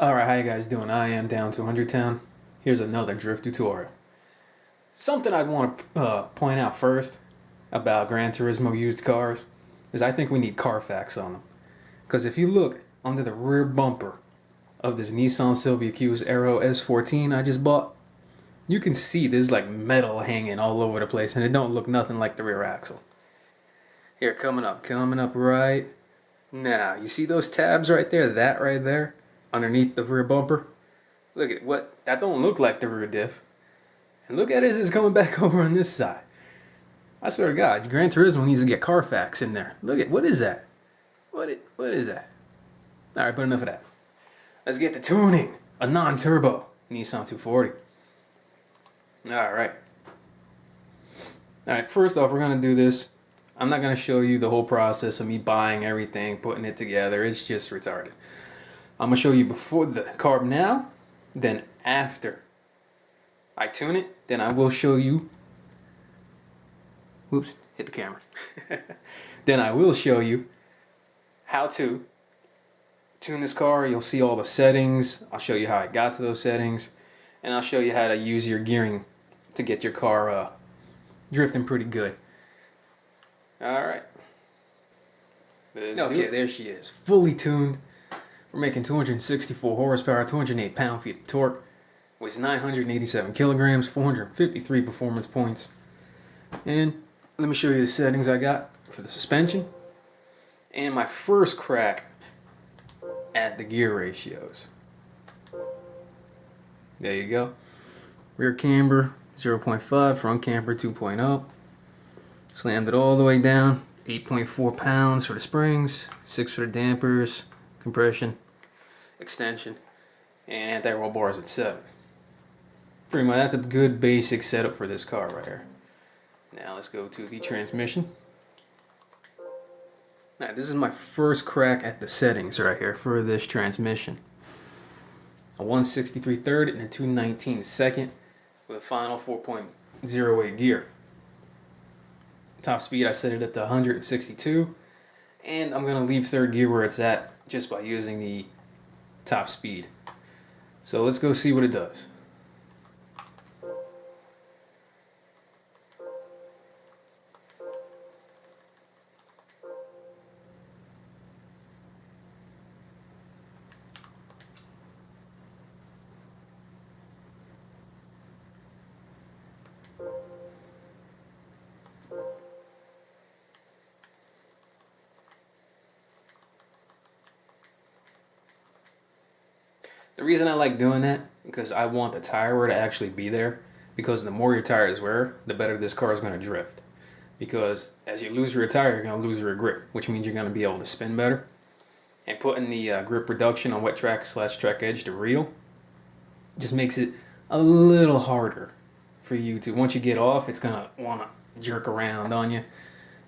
Alright, how you guys doing? I am Down200Town. Here's another drift tutorial. Something I'd want to point out first about Gran Turismo used cars is I think we need Carfax on them. Because if you look under the rear bumper of this Nissan Silvia Q's Aero S14 I just bought, you can see there's like metal hanging all over the place and it don't look nothing like the rear axle. Here, coming up right now. You see those tabs right there? That right there? Underneath the rear bumper. Look at what that don't look like the rear diff. And look at it as it's coming back over on this side. I swear to God, Gran Turismo needs to get Carfax in there. Look at what is that? What is that? Alright, but enough of that. Let's get to tuning. A non-turbo Nissan 240. Alright, first off we're gonna do this. I'm not gonna show you the whole process of me buying everything, putting it together. It's just retarded. I'm going to show you before the carb now, then after I tune it, then I will show you, whoops, hit the camera. Then I will show you how to tune this car. You'll see all the settings. I'll show you how I got to those settings. And I'll show you how to use your gearing to get your car drifting pretty good. Alright. Okay, there she is. Fully tuned. We're making 264 horsepower, 208 pound-feet of torque, weighs 987 kilograms, 453 performance points. And let me show you the settings I got for the suspension and my first crack at the gear ratios. There you go. Rear camber 0.5, front camber 2.0. Slammed it all the way down. 8.4 pounds for the springs, 6 for the dampers, compression, extension, and anti-roll bars at 7. Pretty much that's a good basic setup for this car right here. Now let's go to the transmission. Now this is my first crack at the settings right here for this transmission. A 163 third and a 219 second with a final 4.08 gear. Top speed I set it at the 162, and I'm gonna leave third gear where it's at just by using the top speed. So let's go see what it does. The reason I like doing that, because I want the tire wear to actually be there, because the more your tires wear, the better this car is going to drift. Because as you lose your tire, you're going to lose your grip, which means you're going to be able to spin better. And putting the grip reduction on wet track / track edge to real just makes it a little harder for you to, once you get off, it's going to want to jerk around on you,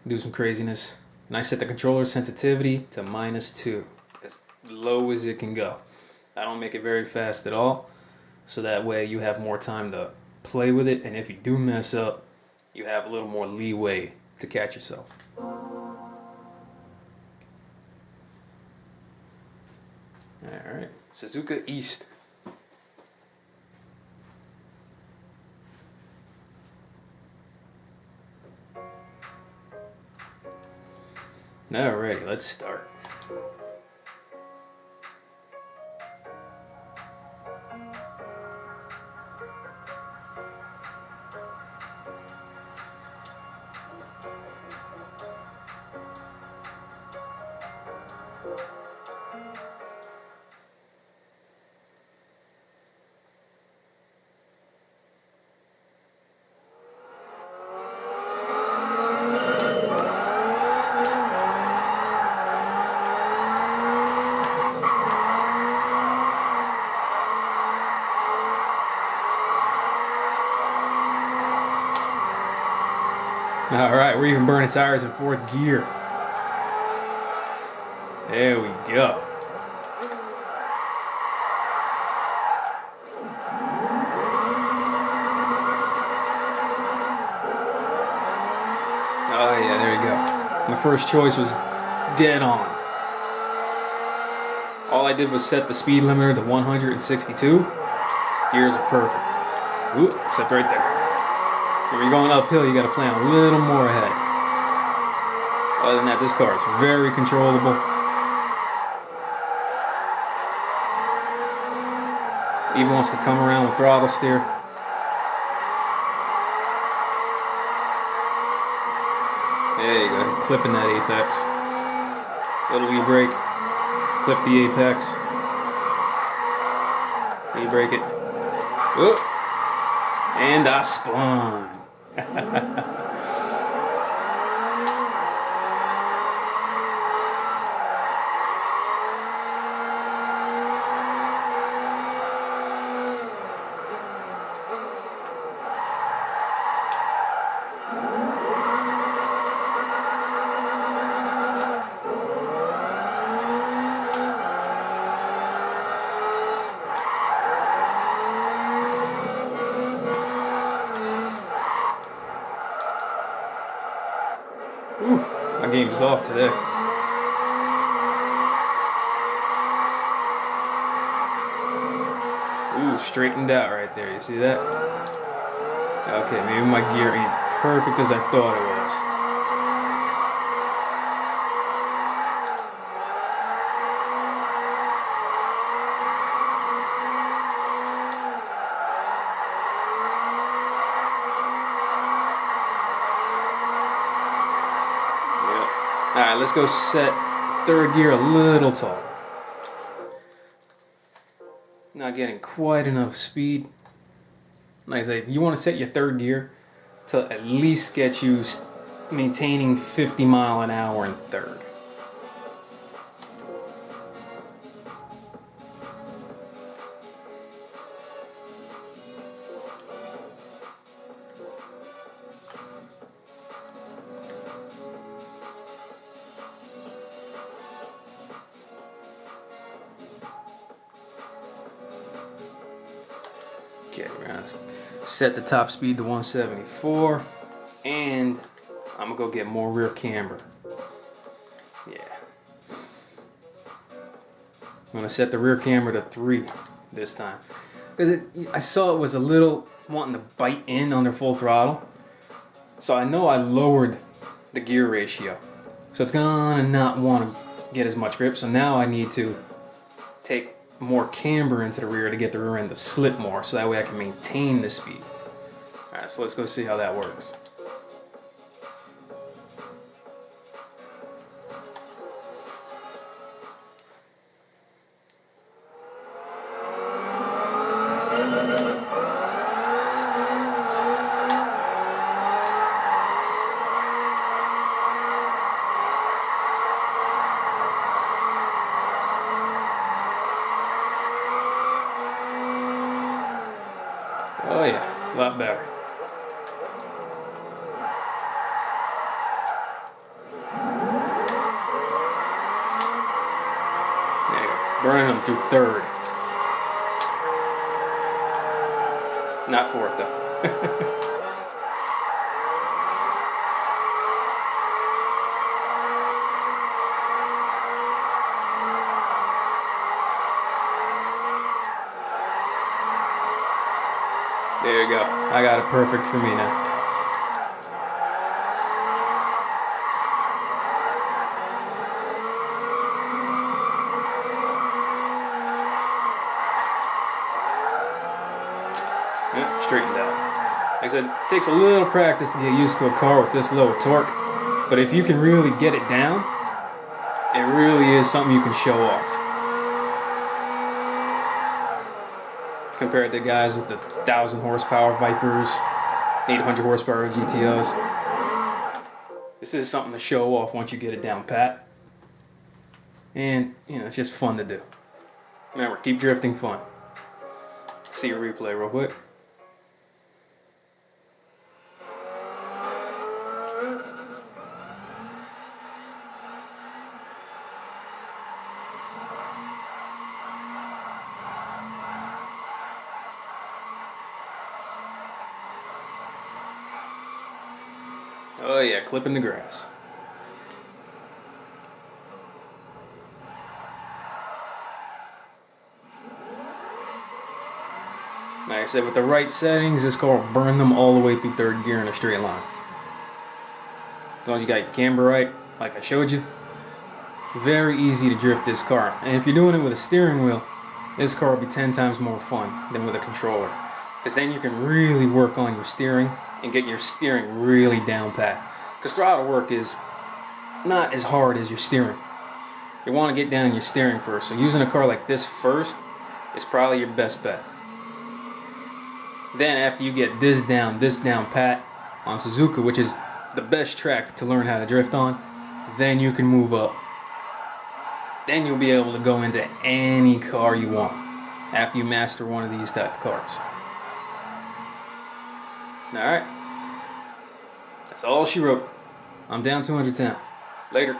do some craziness. And I set the controller sensitivity to -2, as low as it can go. I don't make it very fast at all, so that way you have more time to play with it, and if you do mess up, you have a little more leeway to catch yourself. Alright, Suzuka East. Alrighty, let's start. Alright, we're even burning tires in 4th gear. There we go. Oh yeah, there you go. My first choice was dead on. All I did was set the speed limiter to 162. Gears are perfect. Ooh, except right there. When you're going uphill, you got to plan a little more ahead. Other than that, this car is very controllable. Even wants to come around with throttle steer. There you go, clipping that apex. Little e-brake, clip the apex. E-brake it. Whoop. And I spun. Ooh, my game is off today. Ooh, straightened out right there. You see that? Okay, maybe my gear ain't perfect as I thought it was. Alright, let's go set third gear a little taller. Not getting quite enough speed. Like I say, you want to set your third gear to at least get you maintaining 50 mile an hour in third. Okay, we're gonna set the top speed to 174, and I'm gonna go get more rear camber. Yeah. I'm gonna set the rear camber to 3 this time. Because I saw it was a little wanting to bite in under full throttle. So I know I lowered the gear ratio. So it's gonna not want to get as much grip. So now I need to take more camber into the rear to get the rear end to slip more, so that way I can maintain the speed. Alright, so let's go see how that works. Oh yeah, a lot better. There you go. Burning them through third. Not fourth though. There you go. I got it perfect for me now. Yep, straightened out. Like I said, it takes a little practice to get used to a car with this low torque, but if you can really get it down, it really is something you can show off. Compared to guys with the 1,000 horsepower Vipers, 800 horsepower GTOs. This is something to show off once you get it down pat. And, you know, it's just fun to do. Remember, keep drifting fun. See a replay real quick. Oh yeah, clipping the grass. Like I said, with the right settings, this car will burn them all the way through third gear in a straight line. As long as you got your camber right, like I showed you. Very easy to drift this car. And if you're doing it with a steering wheel, this car will be 10 times more fun than with a controller. Because then you can really work on your steering and get your steering really down pat. Because throttle work is not as hard as your steering. You want to get down your steering first. So using a car like this first is probably your best bet. Then after you get this down pat on Suzuka, which is the best track to learn how to drift on, then you can move up. Then you'll be able to go into any car you want after you master one of these type of cars. Alright. That's all she wrote. I'm down 200 Town. Later.